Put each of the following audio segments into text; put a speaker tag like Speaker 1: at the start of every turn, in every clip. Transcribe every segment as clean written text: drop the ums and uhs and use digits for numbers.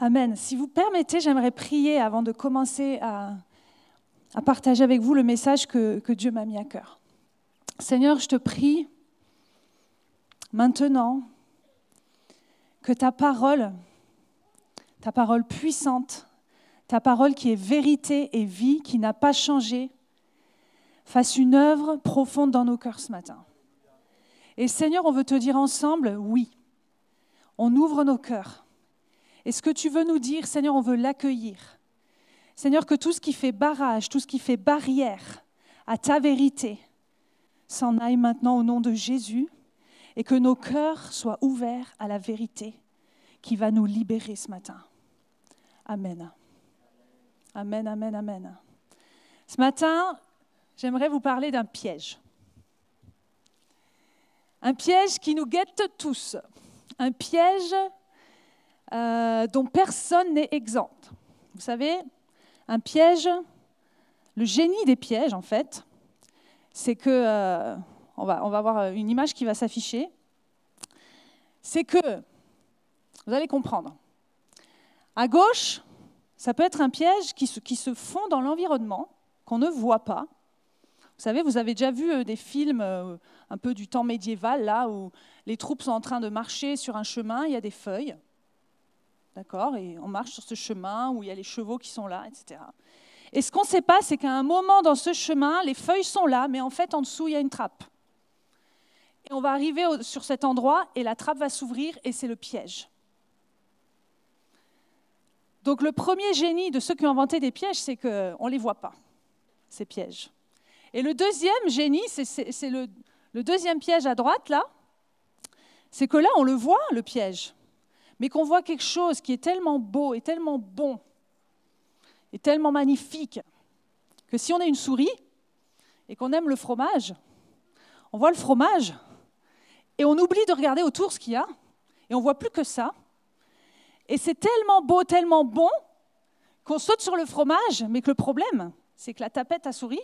Speaker 1: Amen. Si vous permettez, j'aimerais prier avant de commencer à partager avec vous le message que Dieu m'a mis à cœur. Seigneur, je te prie maintenant que ta parole puissante, ta parole qui est vérité et vie, qui n'a pas changé, fasse une œuvre profonde dans nos cœurs ce matin. Et Seigneur, on veut te dire ensemble, oui, on ouvre nos cœurs. Et ce que tu veux nous dire, Seigneur, on veut l'accueillir. Seigneur, que tout ce qui fait barrage, tout ce qui fait barrière à ta vérité, s'en aille maintenant au nom de Jésus et que nos cœurs soient ouverts à la vérité qui va nous libérer ce matin. Amen. Amen, amen, amen. Ce matin, j'aimerais vous parler d'un piège. Un piège qui nous guette tous. Un piège dont personne n'est exempt. Vous savez, un piège, le génie des pièges en fait, c'est que, on va avoir une image qui va s'afficher, c'est que, vous allez comprendre, à gauche, ça peut être un piège qui se fond dans l'environnement, qu'on ne voit pas. Vous savez, vous avez déjà vu des films un peu du temps médiéval, là où les troupes sont en train de marcher sur un chemin, il y a des feuilles, d'accord, et on marche sur ce chemin où il y a les chevaux qui sont là, etc. Et ce qu'on ne sait pas, c'est qu'à un moment dans ce chemin, les feuilles sont là, mais en fait, en dessous, il y a une trappe. Et on va arriver sur cet endroit, et la trappe va s'ouvrir, et c'est le piège. Donc le premier génie de ceux qui ont inventé des pièges, c'est qu'on ne les voit pas, ces pièges. Et le deuxième génie, c'est le deuxième piège à droite, là, c'est que là, on le voit, le piège, mais qu'on voit quelque chose qui est tellement beau et tellement bon, et tellement magnifique, que si on est une souris et qu'on aime le fromage, on voit le fromage et on oublie de regarder autour ce qu'il y a et on ne voit plus que ça. Et c'est tellement beau, tellement bon qu'on saute sur le fromage, mais que le problème, c'est que la tapette à souris,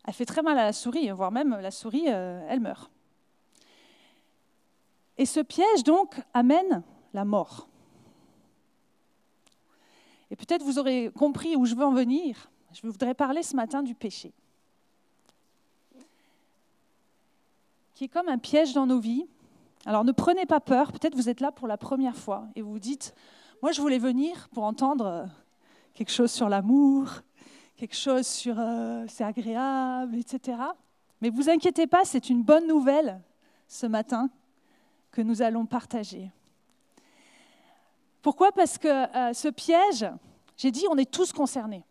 Speaker 1: elle fait très mal à la souris, voire même la souris, elle meurt. Et ce piège, donc, amène la mort. Et peut-être vous aurez compris où je veux en venir. Je voudrais parler ce matin du péché, qui est comme un piège dans nos vies. Alors ne prenez pas peur, peut-être vous êtes là pour la première fois et vous vous dites, moi je voulais venir pour entendre quelque chose sur l'amour, quelque chose sur c'est agréable, etc. Mais vous inquiétez pas, c'est une bonne nouvelle ce matin que nous allons partager. Pourquoi ? Parce que ce piège, j'ai dit, on est tous concernés.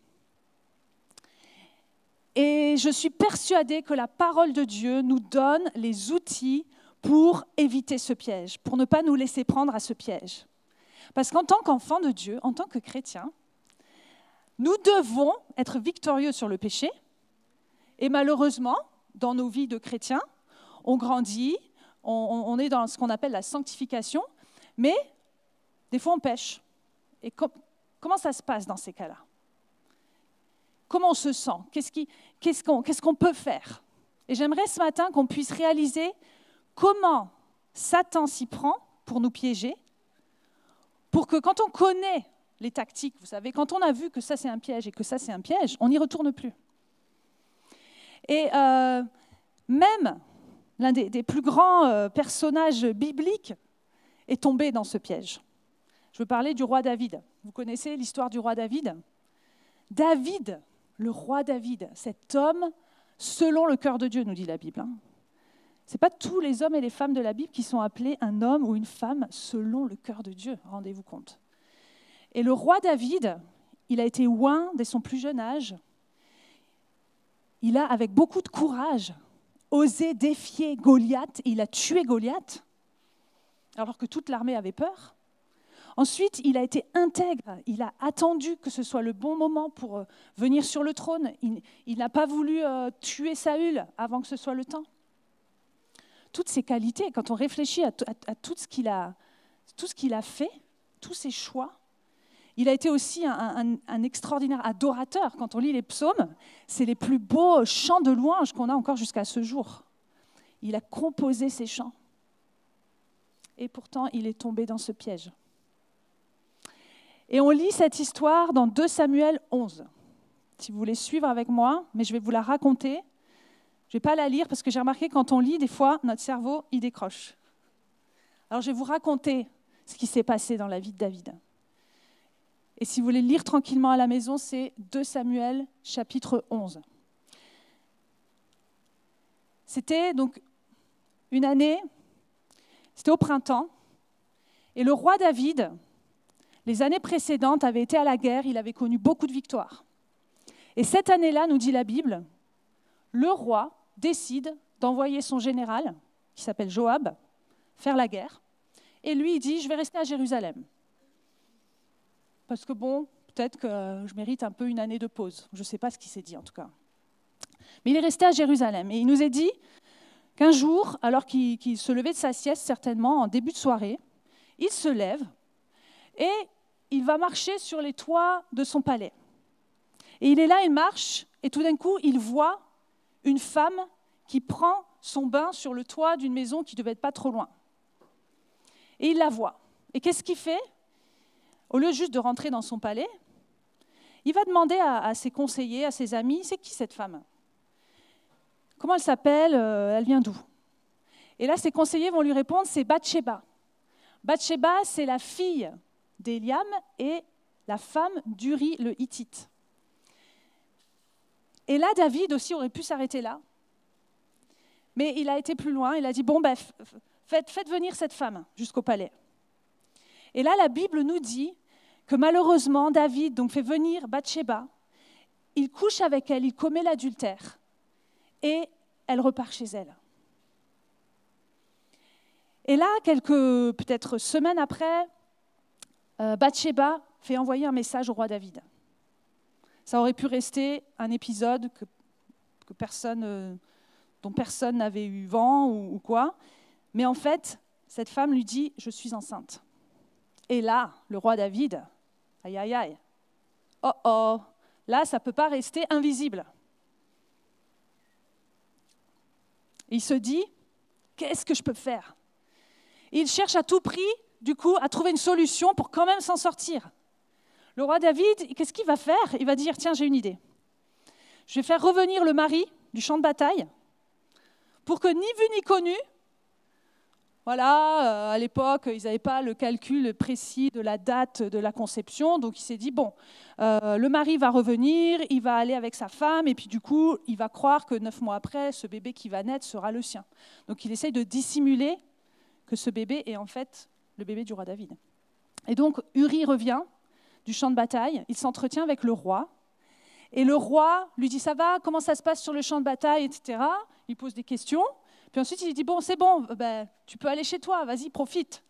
Speaker 1: Et je suis persuadée que la parole de Dieu nous donne les outils pour éviter ce piège, pour ne pas nous laisser prendre à ce piège. Parce qu'en tant qu'enfants de Dieu, en tant que chrétiens, nous devons être victorieux sur le péché. Et malheureusement, dans nos vies de chrétiens, on grandit, on est dans ce qu'on appelle la sanctification, mais des fois, on pêche. Et comment ça se passe dans ces cas-là ? Comment on se sent ? Qu'est-ce qu'on peut faire ? Et j'aimerais ce matin qu'on puisse réaliser comment Satan s'y prend pour nous piéger, pour que quand on connaît les tactiques, vous savez, quand on a vu que ça c'est un piège et que ça c'est un piège, on n'y retourne plus. Et même l'un des plus grands personnages bibliques est tombé dans ce piège. Je veux parler du roi David. Vous connaissez l'histoire du roi David ? David, le roi David, cet homme selon le cœur de Dieu, nous dit la Bible. Ce n'est pas tous les hommes et les femmes de la Bible qui sont appelés un homme ou une femme selon le cœur de Dieu, rendez-vous compte. Et le roi David, il a été oint dès son plus jeune âge. Il a, avec beaucoup de courage, osé défier Goliath. Et il a tué Goliath, alors que toute l'armée avait peur. Ensuite, il a été intègre, il a attendu que ce soit le bon moment pour venir sur le trône. Il n'a pas voulu tuer Saül avant que ce soit le temps. Toutes ces qualités, quand on réfléchit à tout ce qu'il a fait, tous ses choix, il a été aussi un extraordinaire adorateur. Quand on lit les psaumes, c'est les plus beaux chants de louange qu'on a encore jusqu'à ce jour. Il a composé ces chants. Et pourtant, il est tombé dans ce piège. Et on lit cette histoire dans 2 Samuel 11. Si vous voulez suivre avec moi, mais je vais vous la raconter. Je ne vais pas la lire parce que j'ai remarqué que quand on lit, des fois, notre cerveau, il décroche. Alors je vais vous raconter ce qui s'est passé dans la vie de David. Et si vous voulez lire tranquillement à la maison, c'est 2 Samuel, chapitre 11. C'était donc une année, c'était au printemps, et le roi David, les années précédentes, avait été à la guerre, il avait connu beaucoup de victoires. Et cette année-là, nous dit la Bible, le roi décide d'envoyer son général, qui s'appelle Joab, faire la guerre. Et lui, il dit, je vais rester à Jérusalem. Parce que bon, peut-être que je mérite un peu une année de pause. Je ne sais pas ce qu'il s'est dit en tout cas. Mais il est resté à Jérusalem. Et il nous est dit qu'un jour, alors qu'il se levait de sa sieste, certainement en début de soirée, il se lève et il va marcher sur les toits de son palais. Et il est là, il marche, et tout d'un coup, il voit une femme qui prend son bain sur le toit d'une maison qui ne devait être pas trop loin. Et il la voit. Et qu'est-ce qu'il fait ? Au lieu juste de rentrer dans son palais, il va demander à ses conseillers, à ses amis, c'est qui cette femme ? Comment elle s'appelle ? Elle vient d'où ? Et là, ses conseillers vont lui répondre, c'est Bathsheba. Bathsheba, c'est la fille d'Éliam et la femme d'Uri le Hittite. Et là, David aussi aurait pu s'arrêter là. Mais il a été plus loin, il a dit, bon, faites venir cette femme jusqu'au palais. Et là, la Bible nous dit que malheureusement, David donc, fait venir Bathsheba, il couche avec elle, il commet l'adultère, et elle repart chez elle. Et là, quelques peut-être semaines après, Bathsheba fait envoyer un message au roi David. Ça aurait pu rester un épisode dont personne n'avait eu vent ou quoi. Mais en fait, cette femme lui dit « Je suis enceinte ». Et là, le roi David, aïe, aïe, aïe, oh, là, ça ne peut pas rester invisible. Et il se dit « Qu'est-ce que je peux faire ?» Et il cherche à tout prix, du coup, à trouver une solution pour quand même s'en sortir. Le roi David, qu'est-ce qu'il va faire ? Il va dire, tiens, j'ai une idée. Je vais faire revenir le mari du champ de bataille pour que ni vu ni connu, voilà, à l'époque, ils n'avaient pas le calcul précis de la date de la conception, donc il s'est dit, bon, le mari va revenir, il va aller avec sa femme, et puis du coup, il va croire que 9 mois après, ce bébé qui va naître sera le sien. Donc il essaye de dissimuler que ce bébé est en fait le bébé du roi David. Et donc, Uri revient du champ de bataille, il s'entretient avec le roi, et le roi lui dit « ça va, comment ça se passe sur le champ de bataille, etc. » Il pose des questions, puis ensuite il dit « bon, c'est bon, tu peux aller chez toi, vas-y, profite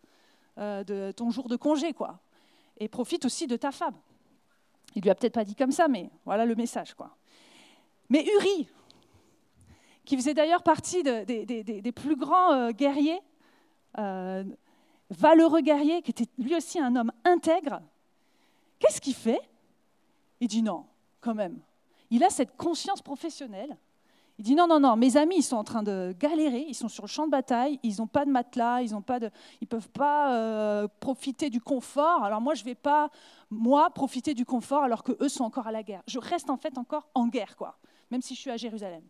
Speaker 1: de ton jour de congé, quoi. Et profite aussi de ta femme. » Il lui a peut-être pas dit comme ça, mais voilà le message, quoi. Mais Uri, qui faisait d'ailleurs partie des plus grands guerriers, valeureux guerrier, qui était lui aussi un homme intègre, qu'est-ce qu'il fait ? Il dit non, quand même. Il a cette conscience professionnelle. Il dit non, mes amis, ils sont en train de galérer, ils sont sur le champ de bataille, ils n'ont pas de matelas, ils ne peuvent pas profiter du confort. Alors moi, je ne vais pas, profiter du confort alors qu'eux sont encore à la guerre. Je reste en fait encore en guerre, quoi, même si je suis à Jérusalem.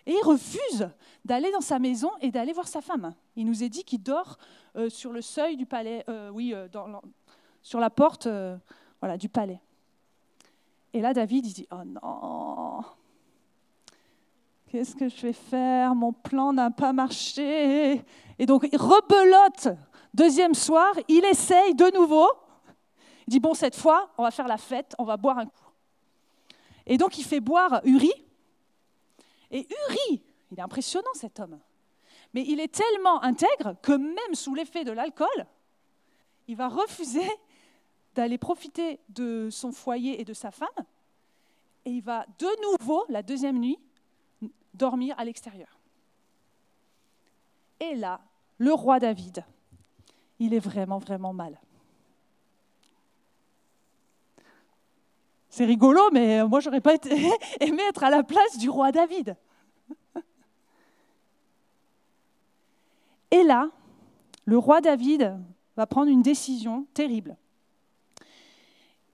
Speaker 1: Et il refuse d'aller dans sa maison et d'aller voir sa femme. Il nous est dit qu'il dort sur le seuil du palais, sur la porte du palais. Et là, David, il dit « Oh non, qu'est-ce que je vais faire ? Mon plan n'a pas marché. » Et donc, il rebelote. Deuxième soir, il essaye de nouveau. Il dit « Bon, cette fois, on va faire la fête, on va boire un coup. » Et donc, il fait boire Uri. Et Uri, il est impressionnant cet homme, mais il est tellement intègre que même sous l'effet de l'alcool, il va refuser d'aller profiter de son foyer et de sa femme, et il va de nouveau, la deuxième nuit, dormir à l'extérieur. Et là, le roi David, il est vraiment, vraiment mal. C'est rigolo, mais moi, j'aurais pas aimé être à la place du roi David. Et là, le roi David va prendre une décision terrible.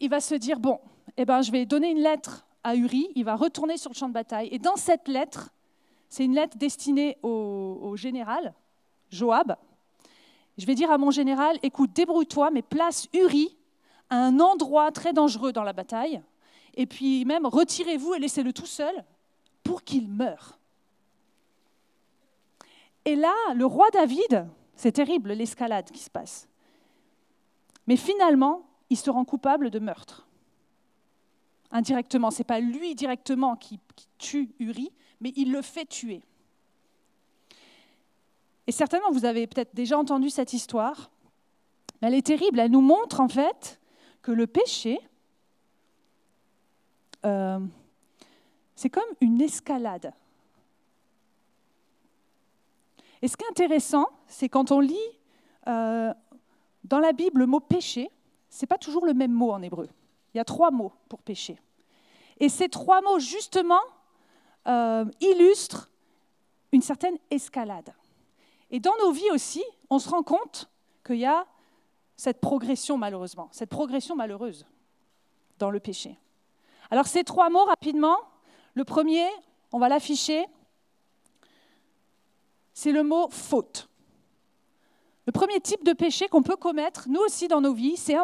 Speaker 1: il va se dire, bon, eh ben, je vais donner une lettre à Uri, il va retourner sur le champ de bataille. Et dans cette lettre, c'est une lettre destinée au général, Joab. Je vais dire à mon général, écoute, débrouille-toi, mais place Uri à un endroit très dangereux dans la bataille, et puis même retirez-vous et laissez-le tout seul pour qu'il meure. Et là, le roi David, c'est terrible l'escalade qui se passe. Mais finalement, il se rend coupable de meurtre. Indirectement, ce n'est pas lui directement qui tue Uri, mais il le fait tuer. Et certainement, vous avez peut-être déjà entendu cette histoire. Elle est terrible, elle nous montre en fait que le péché, c'est comme une escalade. Et ce qui est intéressant, c'est quand on lit dans la Bible le mot péché, ce n'est pas toujours le même mot en hébreu. Il y a 3 mots pour péché. Et ces 3 mots, justement, illustrent une certaine escalade. Et dans nos vies aussi, on se rend compte qu'il y a cette progression, malheureusement, cette progression malheureuse dans le péché. Alors ces 3 mots, rapidement, le premier, on va l'afficher, c'est le mot faute. Le premier type de péché qu'on peut commettre, nous aussi dans nos vies, c'est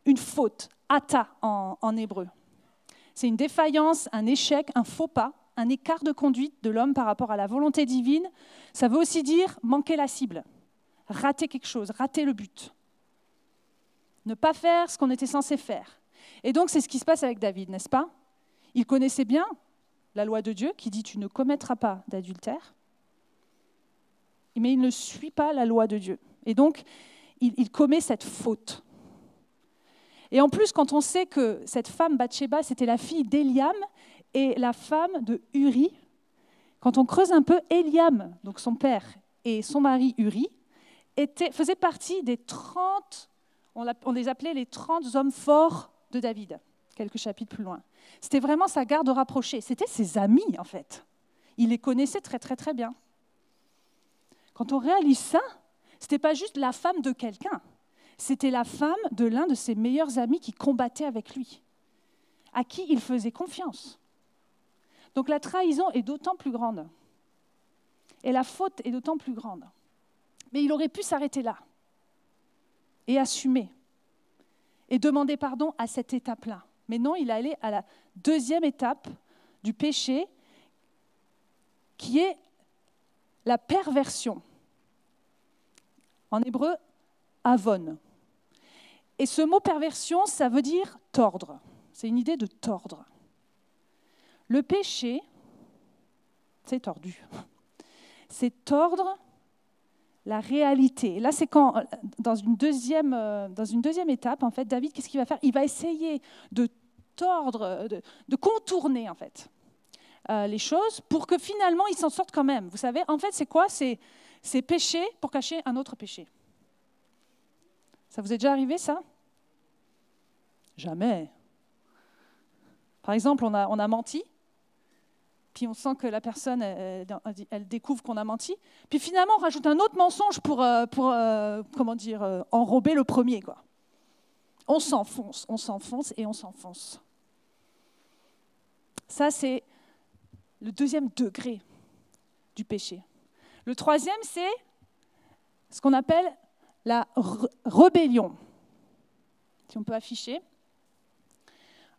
Speaker 1: une faute, hata en hébreu. C'est une défaillance, un échec, un faux pas, un écart de conduite de l'homme par rapport à la volonté divine. Ça veut aussi dire manquer la cible, rater quelque chose, rater le but. Ne pas faire ce qu'on était censé faire. Et donc c'est ce qui se passe avec David, n'est-ce pas? Il connaissait bien la loi de Dieu qui dit « tu ne commettras pas d'adultère », mais il ne suit pas la loi de Dieu. Et donc, il commet cette faute. Et en plus, quand on sait que cette femme, Bathsheba, c'était la fille d'Éliam et la femme de Uri, quand on creuse un peu, Éliam, donc son père, et son mari Uri, faisaient partie des 30, on les appelait les 30 hommes forts de David, quelques chapitres plus loin. C'était vraiment sa garde rapprochée, c'était ses amis en fait. Il les connaissait très très très bien. Quand on réalise ça, ce n'était pas juste la femme de quelqu'un, c'était la femme de l'un de ses meilleurs amis qui combattait avec lui, à qui il faisait confiance. Donc la trahison est d'autant plus grande, et la faute est d'autant plus grande. Mais il aurait pu s'arrêter là, et assumer, et demander pardon à cette étape-là. Mais non, il est allé à la 2e étape du péché, qui est la perversion. En hébreu, avon. Et ce mot perversion, ça veut dire tordre. C'est une idée de tordre. Le péché, c'est tordu. C'est tordre la réalité. Et là, c'est quand, dans une deuxième étape, en fait, David, qu'est-ce qu'il va faire? Il va essayer de tordre, de contourner, en fait, les choses pour que finalement, il s'en sorte quand même. Vous savez, en fait, c'est quoi? C'est pécher pour cacher un autre péché. Ça vous est déjà arrivé, ça? Jamais. Par exemple, on a menti, puis on sent que la personne, elle découvre qu'on a menti, puis finalement, on rajoute un autre mensonge pour enrober le premier, quoi. On s'enfonce et on s'enfonce. Ça, c'est le 2e degré du péché. Le 3e, c'est ce qu'on appelle la rébellion. Si on peut afficher.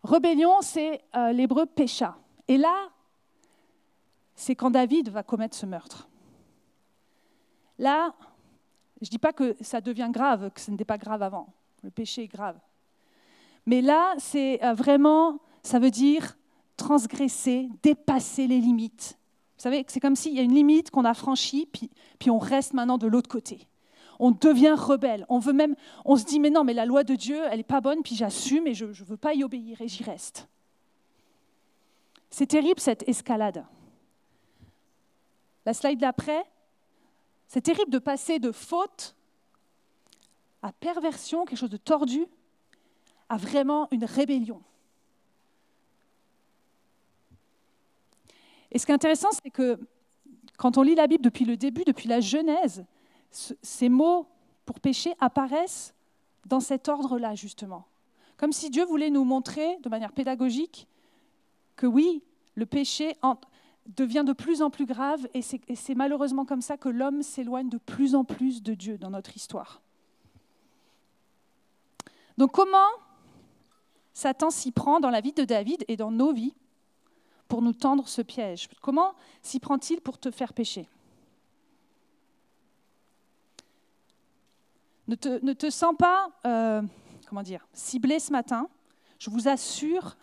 Speaker 1: Rébellion, c'est l'hébreu pécha. Et là, c'est quand David va commettre ce meurtre. Là, je ne dis pas que ça devient grave, que ce n'était pas grave avant. Le péché est grave. Mais là, c'est vraiment, ça veut dire transgresser, dépasser les limites. Vous savez, c'est comme s'il y a une limite qu'on a franchie, puis on reste maintenant de l'autre côté. On devient rebelle. On se dit, mais non, mais la loi de Dieu, elle n'est pas bonne, puis j'assume et je ne veux pas y obéir et j'y reste. C'est terrible cette escalade. La slide d'après, c'est terrible de passer de faute à perversion, quelque chose de tordu, à vraiment une rébellion. Et ce qui est intéressant, c'est que quand on lit la Bible depuis le début, depuis la Genèse, ces mots pour pécher apparaissent dans cet ordre-là, justement. Comme si Dieu voulait nous montrer de manière pédagogique que oui, le péché devient de plus en plus grave et c'est malheureusement comme ça que l'homme s'éloigne de plus en plus de Dieu dans notre histoire. Donc comment Satan s'y prend dans la vie de David et dans nos vies pour nous tendre ce piège? Comment s'y prend-il pour te faire pécher? Ne te sens pas ciblé ce matin. Je vous assure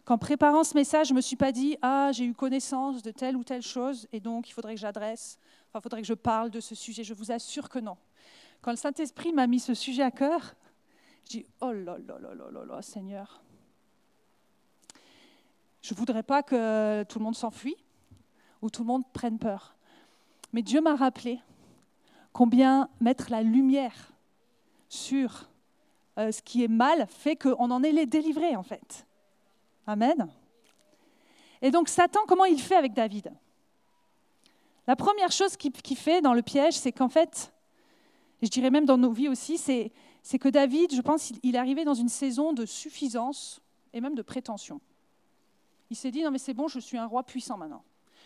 Speaker 1: qu'en préparant ce message, je ne me suis pas dit « Ah, j'ai eu connaissance de telle ou telle chose et donc il faudrait que il faudrait que je parle de ce sujet. » Je vous assure que non. Quand le Saint-Esprit m'a mis ce sujet à cœur, je dis « Oh là là là là là là, Seigneur !» Je ne voudrais pas que tout le monde s'enfuit ou tout le monde prenne peur. Mais Dieu m'a rappelé combien mettre la lumière sur ce qui est mal fait qu'on en est délivré en fait. Amen. Et donc Satan, comment il fait avec David? La première chose qu'il fait dans le piège, c'est qu'en fait, et je dirais même dans nos vies aussi, c'est que David, je pense, il est arrivé dans une saison de suffisance et même de prétention. Il s'est dit, non mais c'est bon, je suis un roi puissant maintenant.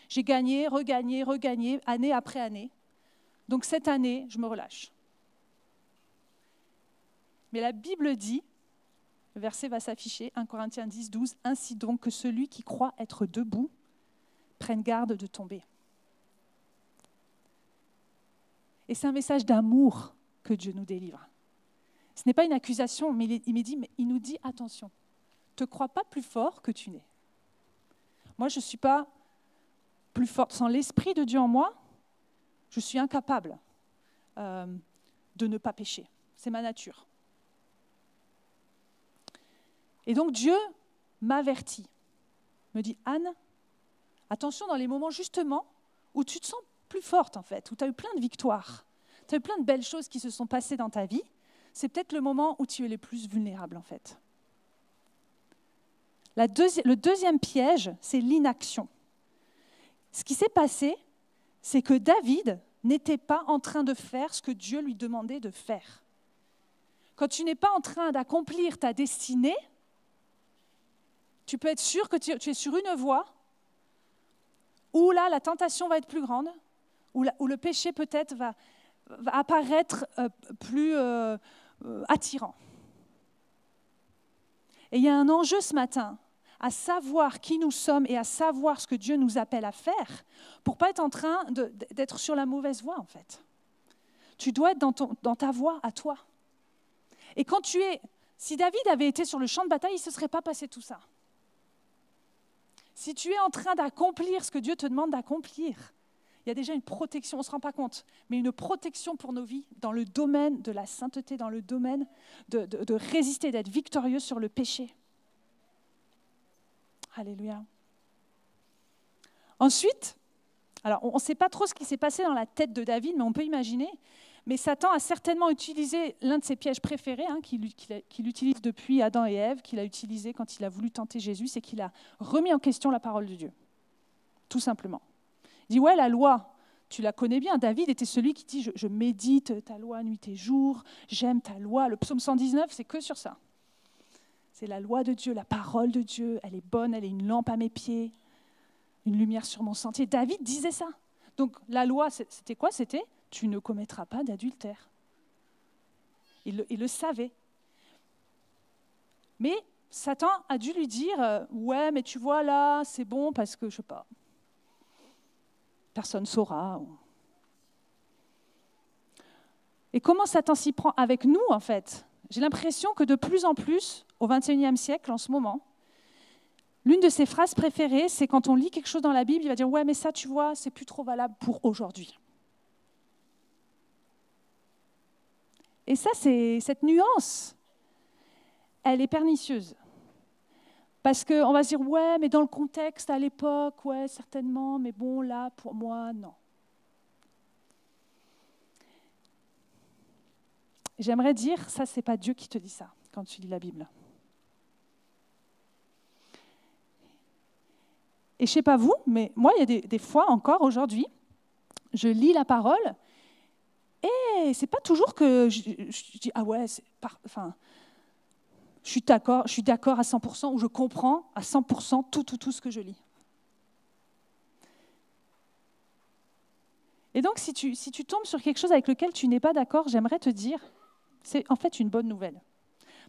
Speaker 1: J'ai gagné, regagné, année après année. Donc cette année, je me relâche. Mais la Bible dit, le verset va s'afficher, 1 Corinthiens 10, 12, « Ainsi donc que celui qui croit être debout prenne garde de tomber. » Et c'est un message d'amour que Dieu nous délivre. Ce n'est pas une accusation, mais il nous dit, attention, ne te crois pas plus fort que tu n'es. Moi, je ne suis pas plus forte. Sans l'Esprit de Dieu en moi, je suis incapable de ne pas pécher. C'est ma nature. Et donc Dieu m'avertit, me dit, Anne, attention dans les moments justement où tu te sens plus forte en fait, où tu as eu plein de victoires, tu as eu plein de belles choses qui se sont passées dans ta vie, c'est peut-être le moment où tu es le plus vulnérable en fait. Le deuxième piège, c'est l'inaction. Ce qui s'est passé, c'est que David n'était pas en train de faire ce que Dieu lui demandait de faire. Quand tu n'es pas en train d'accomplir ta destinée, tu peux être sûr que tu es sur une voie où là, la tentation va être plus grande, où le péché peut-être va apparaître plus attirant. Et il y a un enjeu ce matin à savoir qui nous sommes et à savoir ce que Dieu nous appelle à faire pour ne pas être en train d'être sur la mauvaise voie en fait. Tu dois être dans ta voie à toi. Et si David avait été sur le champ de bataille, il ne se serait pas passé tout ça. Si tu es en train d'accomplir ce que Dieu te demande d'accomplir, il y a déjà une protection, on ne se rend pas compte, mais une protection pour nos vies dans le domaine de la sainteté, dans le domaine de résister, d'être victorieux sur le péché. Alléluia. Ensuite, alors on ne sait pas trop ce qui s'est passé dans la tête de David, mais on peut imaginer. Mais Satan a certainement utilisé l'un de ses pièges préférés, qu'il utilise depuis Adam et Ève, qu'il a utilisé quand il a voulu tenter Jésus, c'est qu'il a remis en question la parole de Dieu. Tout simplement. Il dit, ouais, la loi, tu la connais bien. David était celui qui dit, je médite ta loi nuit et jour, j'aime ta loi. Le psaume 119, c'est que sur ça. C'est la loi de Dieu, la parole de Dieu, elle est bonne, elle est une lampe à mes pieds, une lumière sur mon sentier. David disait ça. Donc la loi, c'était quoi? C'était « tu ne commettras pas d'adultère ». Il le savait. Mais Satan a dû lui dire « ouais, mais tu vois là, c'est bon parce que, je ne sais pas, personne ne saura. » Et comment Satan s'y prend avec nous, en fait? J'ai l'impression que de plus en plus, au XXIe siècle, en ce moment, l'une de ses phrases préférées, c'est quand on lit quelque chose dans la Bible, il va dire « ouais, mais ça, tu vois, c'est plus trop valable pour aujourd'hui. » Et ça, cette nuance, elle est pernicieuse. Parce qu'on va se dire, ouais, mais dans le contexte, à l'époque, ouais, certainement, mais bon, là, pour moi, non. J'aimerais dire, ça, c'est pas Dieu qui te dit ça, quand tu lis la Bible. Et je sais pas vous, mais moi, il y a des fois encore, aujourd'hui, je lis la parole, et c'est pas toujours que je dis, ah ouais, je suis d'accord à 100%, ou je comprends à 100% tout ce que je lis. Et donc, si tu tombes sur quelque chose avec lequel tu n'es pas d'accord, j'aimerais te dire, c'est en fait une bonne nouvelle.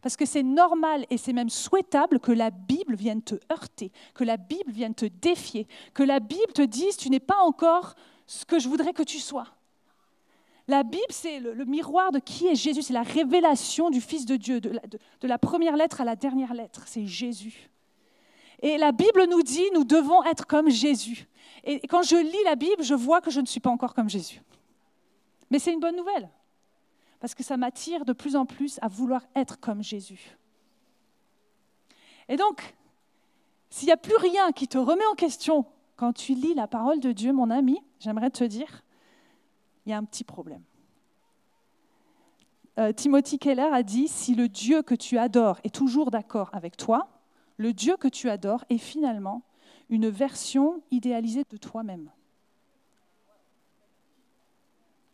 Speaker 1: Parce que c'est normal et c'est même souhaitable que la Bible vienne te heurter, que la Bible vienne te défier, que la Bible te dise tu n'es pas encore ce que je voudrais que tu sois. La Bible, c'est le miroir de qui est Jésus, c'est la révélation du Fils de Dieu, de la première lettre à la dernière lettre, c'est Jésus. Et la Bible nous dit nous devons être comme Jésus. Et quand je lis la Bible, je vois que je ne suis pas encore comme Jésus. Mais c'est une bonne nouvelle. Parce que ça m'attire de plus en plus à vouloir être comme Jésus. Et donc, s'il n'y a plus rien qui te remet en question quand tu lis la parole de Dieu, mon ami, j'aimerais te dire, il y a un petit problème. Timothy Keller a dit, si le Dieu que tu adores est toujours d'accord avec toi, le Dieu que tu adores est finalement une version idéalisée de toi-même.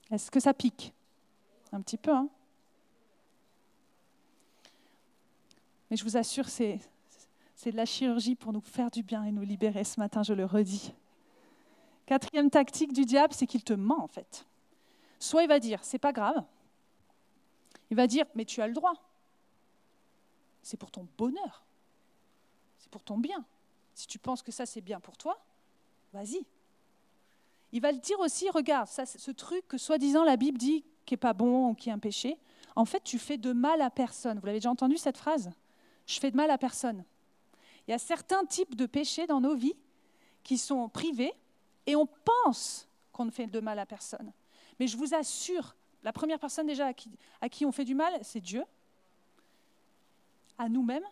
Speaker 1: Est-ce que ça pique ? Un petit peu, hein. Mais je vous assure, c'est de la chirurgie pour nous faire du bien et nous libérer ce matin, je le redis. Quatrième tactique du diable, c'est qu'il te ment en fait. Soit il va dire, c'est pas grave. Il va dire, mais tu as le droit. C'est pour ton bonheur. C'est pour ton bien. Si tu penses que ça c'est bien pour toi, vas-y. Il va le dire aussi, regarde, ça, ce truc que soi-disant la Bible dit qui n'est pas bon ou qui est un péché, en fait, tu fais de mal à personne. Vous l'avez déjà entendu cette phrase ? Je fais de mal à personne. Il y a certains types de péchés dans nos vies qui sont privés et on pense qu'on ne fait de mal à personne. Mais je vous assure, la première personne déjà à qui on fait du mal, c'est Dieu, à nous-mêmes.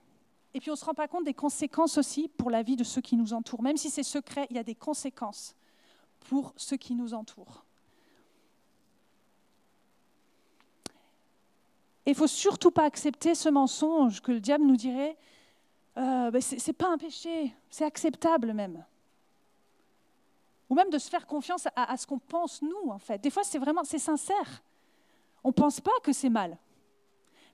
Speaker 1: Et puis on ne se rend pas compte des conséquences aussi pour la vie de ceux qui nous entourent. Même si c'est secret, il y a des conséquences pour ceux qui nous entourent. Et il ne faut surtout pas accepter ce mensonge que le diable nous dirait c'est pas un péché, c'est acceptable même. Ou même de se faire confiance à ce qu'on pense nous, en fait. Des fois, c'est sincère. On ne pense pas que c'est mal.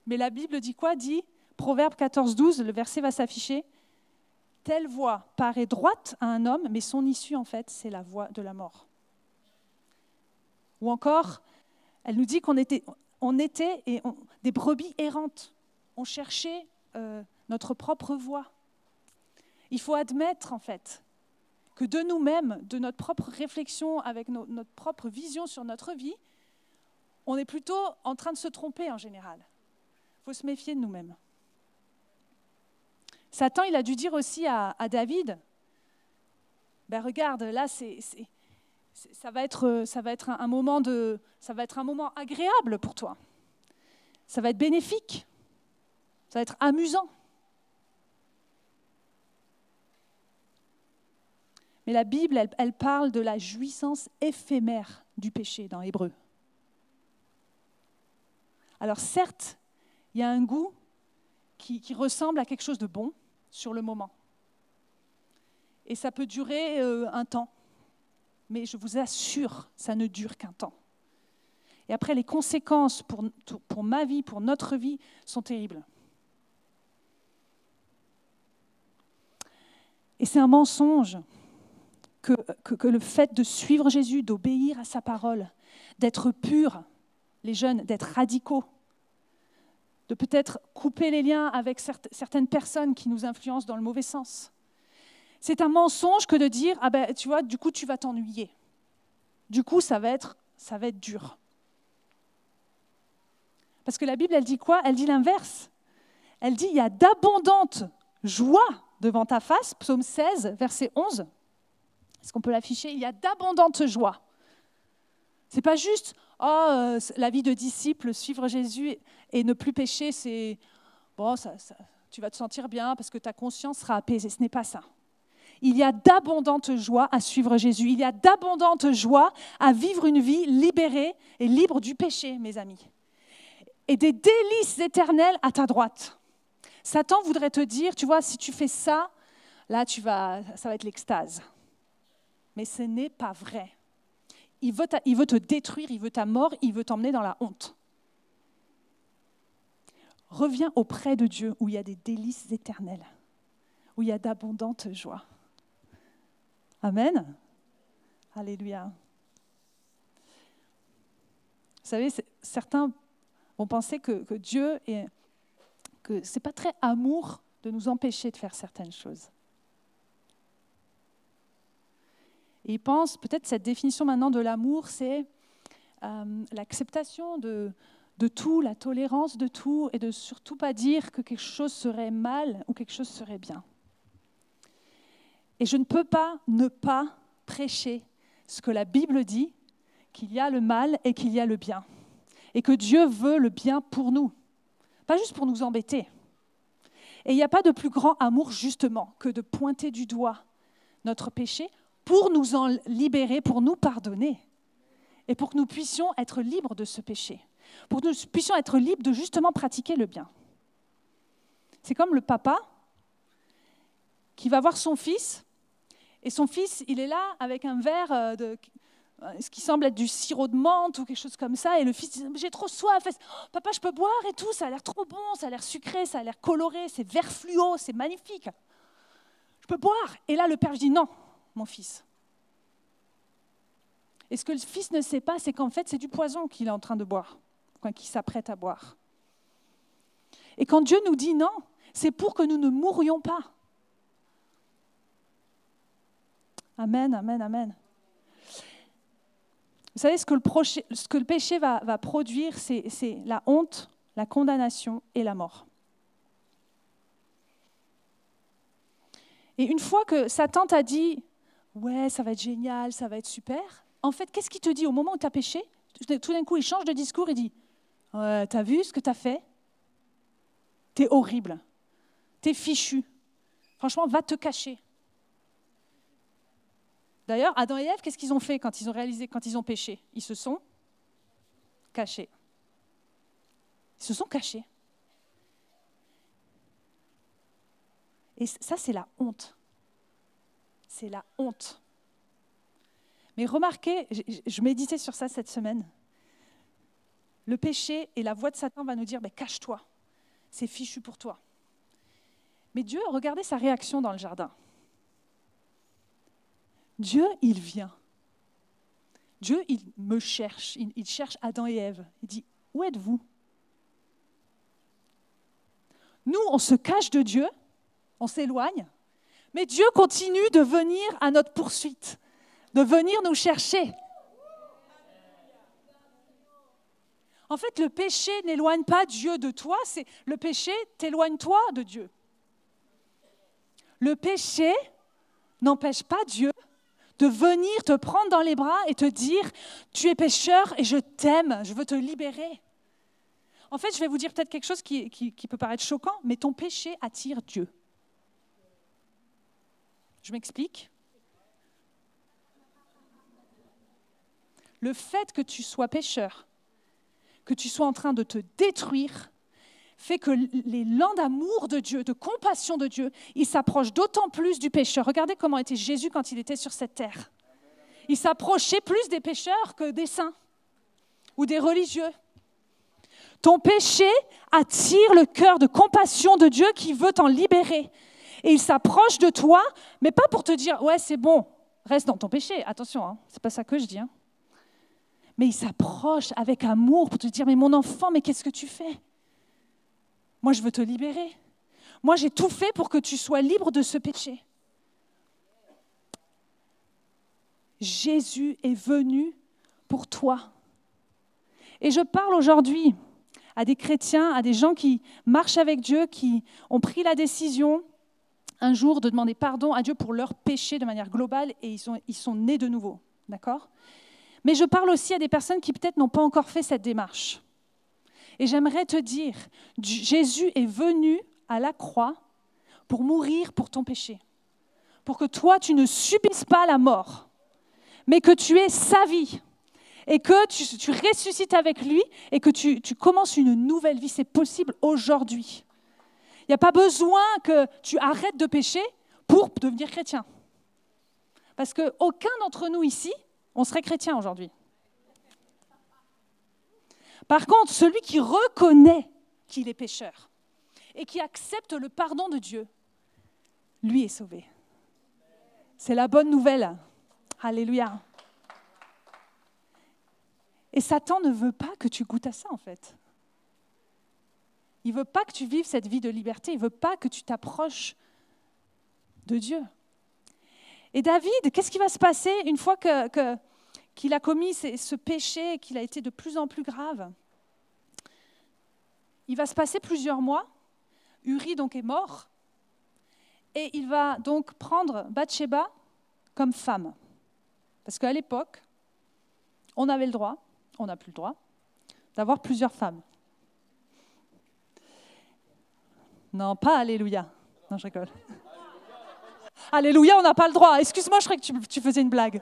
Speaker 1: Mais la Bible dit quoi ? Dit, Proverbe 14, 12, le verset va s'afficher, « Telle voie paraît droite à un homme, mais son issue, en fait, c'est la voie de la mort. » Ou encore, elle nous dit qu'on était des brebis errantes. On cherchait notre propre voie. Il faut admettre, en fait, que de nous-mêmes, de notre propre réflexion, avec notre propre vision sur notre vie, on est plutôt en train de se tromper en général. Il faut se méfier de nous-mêmes. Satan, il a dû dire aussi à David, regarde, là, ça va être un moment agréable pour toi. Ça va être bénéfique. Ça va être amusant. Mais la Bible, elle parle de la jouissance éphémère du péché dans Hébreu. Alors certes, il y a un goût qui ressemble à quelque chose de bon sur le moment. Et ça peut durer un temps. Mais je vous assure, ça ne dure qu'un temps. Et après, les conséquences pour ma vie, pour notre vie, sont terribles. Et c'est un mensonge que le fait de suivre Jésus, d'obéir à sa parole, d'être pur, les jeunes, d'être radicaux, de peut-être couper les liens avec certaines personnes qui nous influencent dans le mauvais sens. C'est un mensonge que de dire, tu vois, du coup, tu vas t'ennuyer. Du coup, ça va être dur. Parce que la Bible, elle dit quoi ? Elle dit l'inverse. Elle dit, il y a d'abondantes joies devant ta face, psaume 16, verset 11. Est-ce qu'on peut l'afficher ? Il y a d'abondantes joies. Ce n'est pas juste, la vie de disciple, suivre Jésus et ne plus pécher, c'est, tu vas te sentir bien parce que ta conscience sera apaisée. Ce n'est pas ça. Il y a d'abondantes joies à suivre Jésus. Il y a d'abondantes joies à vivre une vie libérée et libre du péché, mes amis. Et des délices éternelles à ta droite. Satan voudrait te dire, tu vois, si tu fais ça, là, ça va être l'extase. Mais ce n'est pas vrai. Il veut te détruire, il veut ta mort, il veut t'emmener dans la honte. Reviens auprès de Dieu où il y a des délices éternelles, où il y a d'abondantes joies. Amen. Alléluia. Vous savez, certains vont penser que Dieu est... que ce n'est pas très amour de nous empêcher de faire certaines choses. Et ils pensent, peut-être cette définition maintenant de l'amour, c'est l'acceptation de tout, la tolérance de tout, et de surtout pas dire que quelque chose serait mal ou quelque chose serait bien. Et je ne peux pas ne pas prêcher ce que la Bible dit, qu'il y a le mal et qu'il y a le bien. Et que Dieu veut le bien pour nous, pas juste pour nous embêter. Et il n'y a pas de plus grand amour, justement, que de pointer du doigt notre péché pour nous en libérer, pour nous pardonner. Et pour que nous puissions être libres de ce péché. Pour que nous puissions être libres de justement pratiquer le bien. C'est comme le papa qui va voir son fils. Et son fils, il est là avec un verre de ce qui semble être du sirop de menthe ou quelque chose comme ça. Et le fils dit, j'ai trop soif. Oh, papa, je peux boire et tout. Ça a l'air trop bon, ça a l'air sucré, ça a l'air coloré. C'est vert fluo, c'est magnifique. Je peux boire. Et là, le père dit, non, mon fils. Et ce que le fils ne sait pas, c'est qu'en fait, c'est du poison qu'il est en train de boire, qu'il s'apprête à boire. Et quand Dieu nous dit non, c'est pour que nous ne mourions pas. Amen, amen, amen. Vous savez, ce que le péché va produire, c'est la honte, la condamnation et la mort. Et une fois que Satan t'a dit « Ouais, ça va être génial, ça va être super », en fait, qu'est-ce qu'il te dit au moment où tu as péché? Tout d'un coup, il change de discours, il dit « Ouais, t'as vu ce que t'as fait? T'es horrible, t'es fichu. Franchement, va te cacher. » D'ailleurs, Adam et Ève, qu'est-ce qu'ils ont fait quand ils ont réalisé, quand ils ont péché? Ils se sont cachés. Ils se sont cachés. Et ça, c'est la honte. C'est la honte. Mais remarquez, je méditais sur ça cette semaine. Le péché et la voix de Satan va nous dire, cache-toi, c'est fichu pour toi. Mais Dieu, regardez sa réaction dans le jardin. Dieu, il vient. Dieu, il me cherche. Il cherche Adam et Ève. Il dit, où êtes-vous? Nous, on se cache de Dieu, on s'éloigne, mais Dieu continue de venir à notre poursuite, de venir nous chercher. En fait, le péché n'éloigne pas Dieu de toi, c'est le péché t'éloigne toi de Dieu. Le péché n'empêche pas Dieu de venir te prendre dans les bras et te dire « Tu es pécheur et je t'aime, je veux te libérer. » En fait, je vais vous dire peut-être quelque chose qui peut paraître choquant, mais ton péché attire Dieu. Je m'explique. Le fait que tu sois pécheur, que tu sois en train de te détruire, fait que l'élan d'amour de Dieu, de compassion de Dieu, il s'approche d'autant plus du pécheur. Regardez comment était Jésus quand il était sur cette terre. Il s'approchait plus des pécheurs que des saints ou des religieux. Ton péché attire le cœur de compassion de Dieu qui veut t'en libérer. Et il s'approche de toi, mais pas pour te dire « Ouais, c'est bon, reste dans ton péché. » Attention, hein, c'est pas ça que je dis. Hein. Mais il s'approche avec amour pour te dire « Mais mon enfant, mais qu'est-ce que tu fais ? Moi, je veux te libérer. Moi, j'ai tout fait pour que tu sois libre de ce péché. » Jésus est venu pour toi. Et je parle aujourd'hui à des chrétiens, à des gens qui marchent avec Dieu, qui ont pris la décision un jour de demander pardon à Dieu pour leurs péchés de manière globale et ils sont nés de nouveau. D'accord ? Mais je parle aussi à des personnes qui peut-être n'ont pas encore fait cette démarche. Et j'aimerais te dire, Jésus est venu à la croix pour mourir pour ton péché. Pour que toi, tu ne subisses pas la mort, mais que tu aies sa vie. Et que tu ressuscites avec lui et que tu commences une nouvelle vie. C'est possible aujourd'hui. Il n'y a pas besoin que tu arrêtes de pécher pour devenir chrétien. Parce qu'aucun d'entre nous ici, on serait chrétien aujourd'hui. Par contre, celui qui reconnaît qu'il est pécheur et qui accepte le pardon de Dieu, lui est sauvé. C'est la bonne nouvelle. Alléluia. Et Satan ne veut pas que tu goûtes à ça, en fait. Il ne veut pas que tu vives cette vie de liberté. Il ne veut pas que tu t'approches de Dieu. Et David, qu'est-ce qui va se passer une fois qu'il a commis ce péché, qu'il a été de plus en plus grave? Il va se passer plusieurs mois. Uri donc est mort. Et il va donc prendre Bathsheba comme femme. Parce qu'à l'époque, on avait le droit, on n'a plus le droit, d'avoir plusieurs femmes. Non, pas Alléluia. Non, je rigole. Alléluia, on n'a pas le droit. Excuse-moi, je croyais que tu faisais une blague.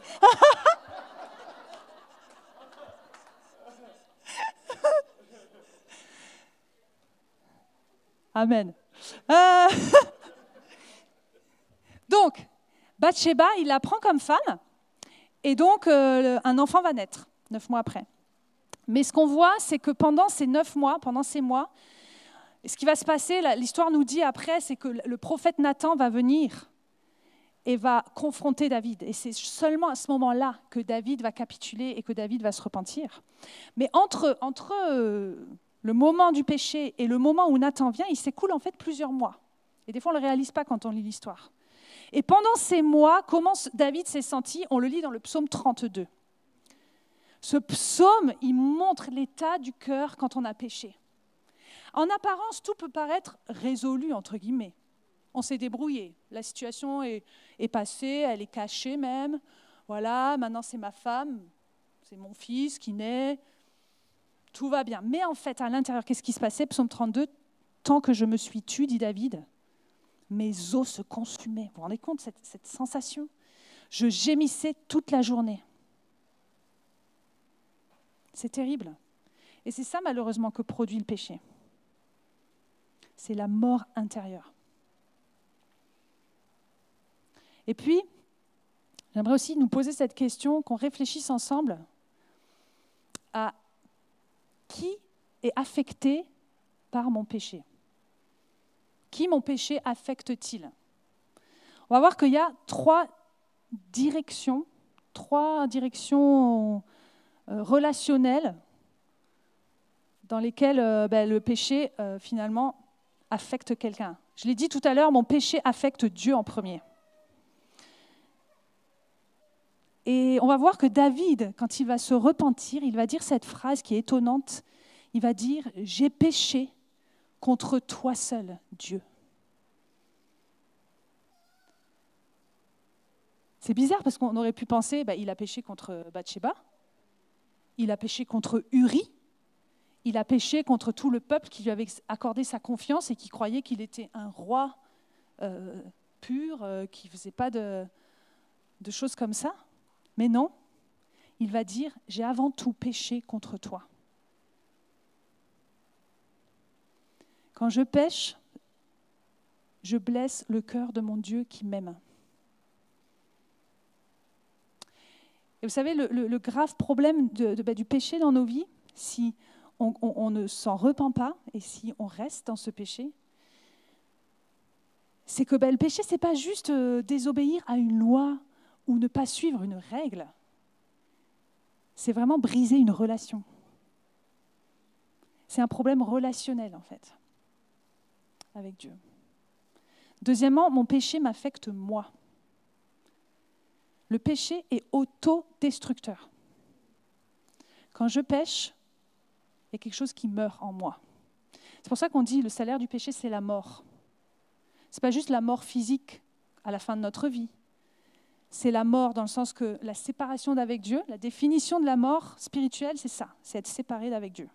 Speaker 1: Amen. Donc, Bathsheba, il la prend comme femme, et donc un enfant va naître, 9 mois après. Mais ce qu'on voit, c'est que pendant ces 9 mois, pendant ces mois, ce qui va se passer, l'histoire nous dit après, c'est que le prophète Nathan va venir et va confronter David. Et c'est seulement à ce moment-là que David va capituler et que David va se repentir. Mais entre le moment du péché et le moment où Nathan vient, il s'écoule en fait plusieurs mois. Et des fois, on ne le réalise pas quand on lit l'histoire. Et pendant ces mois, comment David s'est senti? On le lit dans le psaume 32. Ce psaume, il montre l'état du cœur quand on a péché. En apparence, tout peut paraître résolu, entre guillemets. On s'est débrouillé. La situation est passée, elle est cachée même. Voilà, maintenant c'est ma femme, c'est mon fils qui naît. Tout va bien. Mais en fait, à l'intérieur, qu'est-ce qui se passait? Psaume 32, « Tant que je me suis tue, dit David, mes os se consumaient. » Vous vous rendez compte, cette sensation? Je gémissais toute la journée. C'est terrible. Et c'est ça, malheureusement, que produit le péché. C'est la mort intérieure. Et puis, j'aimerais aussi nous poser cette question, qu'on réfléchisse ensemble à qui est affecté par mon péché. Qui mon péché affecte-t-il? On va voir qu'il y a trois directions relationnelles dans lesquelles le péché, finalement, affecte quelqu'un. Je l'ai dit tout à l'heure, mon péché affecte Dieu en premier. Et on va voir que David, quand il va se repentir, il va dire cette phrase qui est étonnante. Il va dire « J'ai péché contre toi seul, Dieu. » C'est bizarre parce qu'on aurait pu penser, il a péché contre Bathsheba, il a péché contre Uri, il a péché contre tout le peuple qui lui avait accordé sa confiance et qui croyait qu'il était un roi pur, qui ne faisait pas de choses comme ça. Mais non, il va dire « J'ai avant tout péché contre toi. » Quand je pêche, je blesse le cœur de mon Dieu qui m'aime. Et vous savez, le grave problème du péché dans nos vies, si on ne s'en repent pas et si on reste dans ce péché, c'est que le péché, ce n'est pas juste désobéir à une loi ou ne pas suivre une règle. C'est vraiment briser une relation. C'est un problème relationnel, en fait, avec Dieu. Deuxièmement, mon péché m'affecte moi. Le péché est autodestructeur. Quand je pêche, il y a quelque chose qui meurt en moi. C'est pour ça qu'on dit le salaire du péché, c'est la mort. Ce n'est pas juste la mort physique à la fin de notre vie. C'est la mort dans le sens que la séparation d'avec Dieu, la définition de la mort spirituelle, c'est ça, c'est être séparé d'avec Dieu.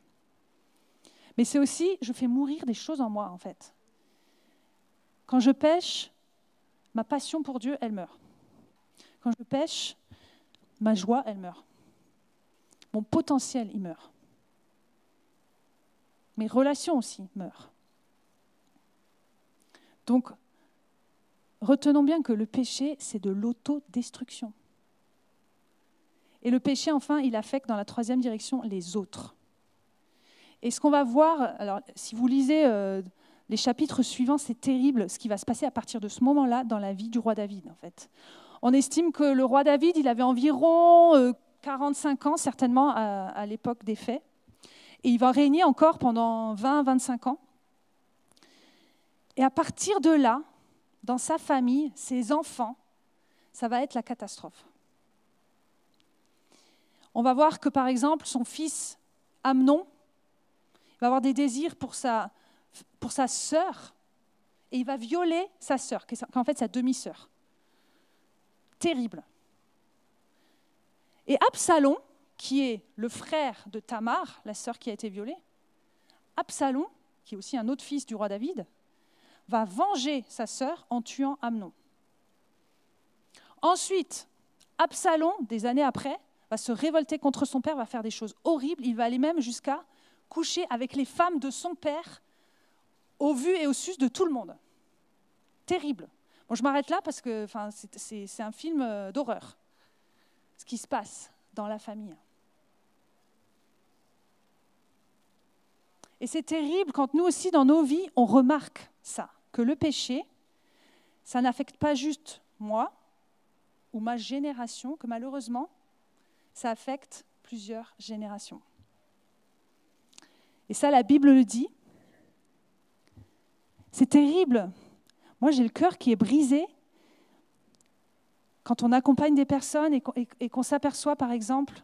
Speaker 1: Mais c'est aussi, je fais mourir des choses en moi, en fait. Quand je pêche, ma passion pour Dieu, elle meurt. Quand je pêche, ma joie, elle meurt. Mon potentiel, il meurt. Mes relations aussi meurent. Donc, retenons bien que le péché, c'est de l'autodestruction. Et le péché, enfin, il affecte dans la troisième direction les autres. Et ce qu'on va voir, alors si vous lisez les chapitres suivants, c'est terrible ce qui va se passer à partir de ce moment-là dans la vie du roi David, en fait. On estime que le roi David, il avait environ 45 ans, certainement, à l'époque des faits. Et il va régner encore pendant 20-25 ans. Et à partir de là, dans sa famille, ses enfants, ça va être la catastrophe. On va voir que, par exemple, son fils Amnon, il va avoir des désirs pour sa sœur, et il va violer sa sœur, qui est en fait sa demi-sœur. Terrible. Et Absalom, qui est le frère de Tamar, la sœur qui a été violée, Absalom, qui est aussi un autre fils du roi David, va venger sa sœur en tuant Amnon. Ensuite, Absalom, des années après, va se révolter contre son père, va faire des choses horribles. Il va aller même jusqu'à coucher avec les femmes de son père, au vu et au su de tout le monde. Terrible. Bon, je m'arrête là parce que c'est un film d'horreur, ce qui se passe dans la famille. Et c'est terrible quand nous aussi, dans nos vies, on remarque ça, que le péché, ça n'affecte pas juste moi ou ma génération, que malheureusement, ça affecte plusieurs générations. Et ça, la Bible le dit. C'est terrible. Moi, j'ai le cœur qui est brisé quand on accompagne des personnes et qu'on s'aperçoit, par exemple,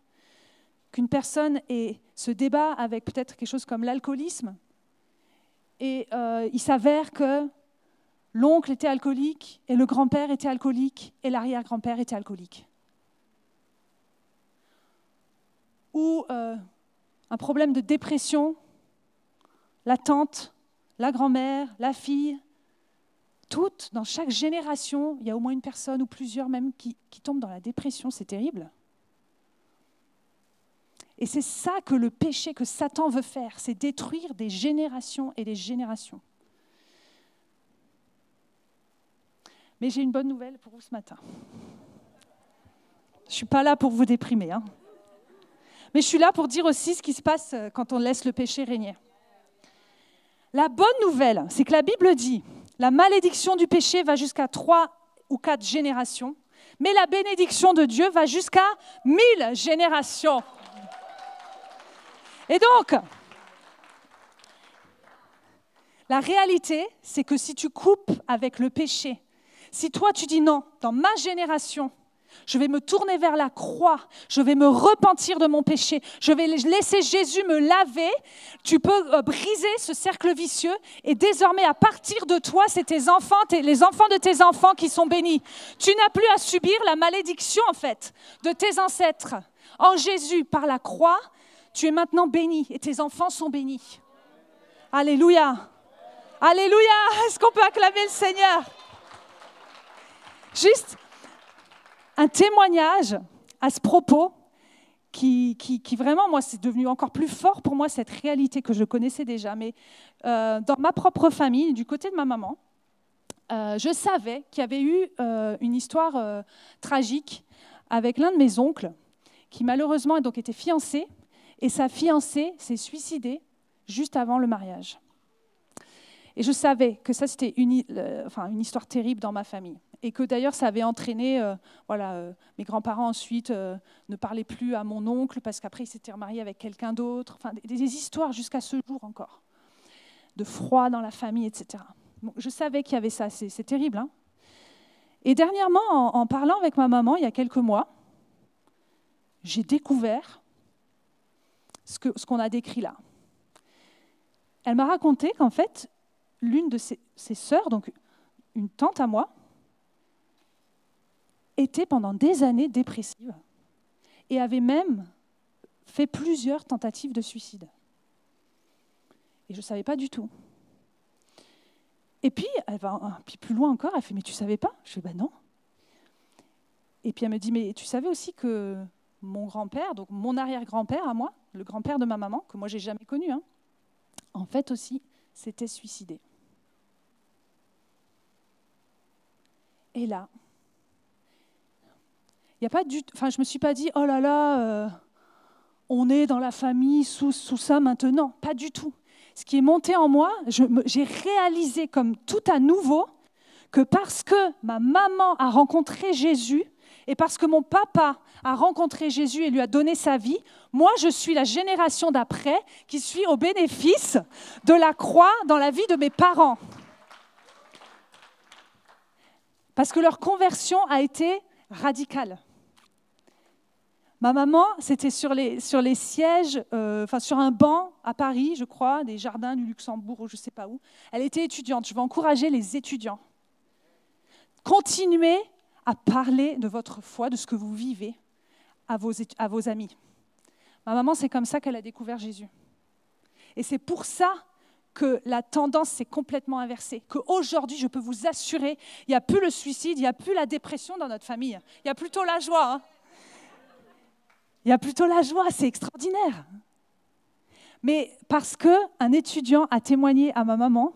Speaker 1: qu'une personne se débat avec peut-être quelque chose comme l'alcoolisme, et il s'avère que l'oncle était alcoolique, et le grand-père était alcoolique, et l'arrière-grand-père était alcoolique. Ou un problème de dépression, la tante, la grand-mère, la fille, toutes, dans chaque génération, il y a au moins une personne ou plusieurs même qui tombent dans la dépression, c'est terrible. Et c'est ça que le péché, que Satan veut faire, c'est détruire des générations et des générations. Mais j'ai une bonne nouvelle pour vous ce matin. Je ne suis pas là pour vous déprimer, hein. Mais je suis là pour dire aussi ce qui se passe quand on laisse le péché régner. La bonne nouvelle, c'est que la Bible dit, la malédiction du péché va jusqu'à 3 ou 4 générations, mais la bénédiction de Dieu va jusqu'à 1000 générations. Et donc, la réalité, c'est que si tu coupes avec le péché, si toi tu dis non, dans ma génération, je vais me tourner vers la croix, je vais me repentir de mon péché, je vais laisser Jésus me laver, tu peux briser ce cercle vicieux et désormais à partir de toi, c'est tes enfants, les enfants de tes enfants qui sont bénis. Tu n'as plus à subir la malédiction en fait de tes ancêtres. En Jésus, par la croix, tu es maintenant béni et tes enfants sont bénis. Alléluia. Alléluia. Est-ce qu'on peut acclamer le Seigneur? Juste un témoignage à ce propos qui vraiment, moi, c'est devenu encore plus fort pour moi, cette réalité que je connaissais déjà. Mais dans ma propre famille, du côté de ma maman, je savais qu'il y avait eu une histoire tragique avec l'un de mes oncles qui malheureusement a donc été fiancé et sa fiancée s'est suicidée juste avant le mariage. Et je savais que ça, c'était une histoire terrible dans ma famille. Et que d'ailleurs, ça avait entraîné, mes grands-parents ensuite ne parlaient plus à mon oncle parce qu'après, il s'était remarié avec quelqu'un d'autre. Enfin, des histoires jusqu'à ce jour encore, de froid dans la famille, etc. Bon, je savais qu'il y avait ça, c'est terrible. Hein. Et dernièrement, en parlant avec ma maman, il y a quelques mois, j'ai découvert ce qu'on a décrit là. Elle m'a raconté qu'en fait, l'une de ses sœurs, donc une tante à moi, était pendant des années dépressive et avait même fait plusieurs tentatives de suicide. Et je ne savais pas du tout. Et puis, elle va un peu plus loin encore, elle fait « Mais tu ne savais pas ?» Je fais « Ben non. » Et puis elle me dit « Mais tu savais aussi que mon grand-père, donc mon arrière-grand-père à moi, le grand-père de ma maman, que moi je n'ai jamais connu, hein, en fait aussi, s'était suicidé. » Et là, je ne me suis pas dit, oh là là, on est dans la famille sous ça maintenant. Pas du tout. Ce qui est monté en moi, j'ai réalisé comme tout à nouveau que parce que ma maman a rencontré Jésus et parce que mon papa a rencontré Jésus et lui a donné sa vie, moi je suis la génération d'après qui suis au bénéfice de la croix dans la vie de mes parents. Parce que leur conversion a été radicale. Ma maman, c'était sur les sièges, sur un banc à Paris, je crois, des jardins du Luxembourg ou je ne sais pas où. Elle était étudiante. Je vais encourager les étudiants. Continuez à parler de votre foi, de ce que vous vivez à vos amis. Ma maman, c'est comme ça qu'elle a découvert Jésus. Et c'est pour ça que la tendance s'est complètement inversée. Qu'aujourd'hui, je peux vous assurer, il n'y a plus le suicide, il n'y a plus la dépression dans notre famille. Il y a plutôt la joie. Hein. Il y a plutôt la joie, c'est extraordinaire. Mais parce qu'un étudiant a témoigné à ma maman,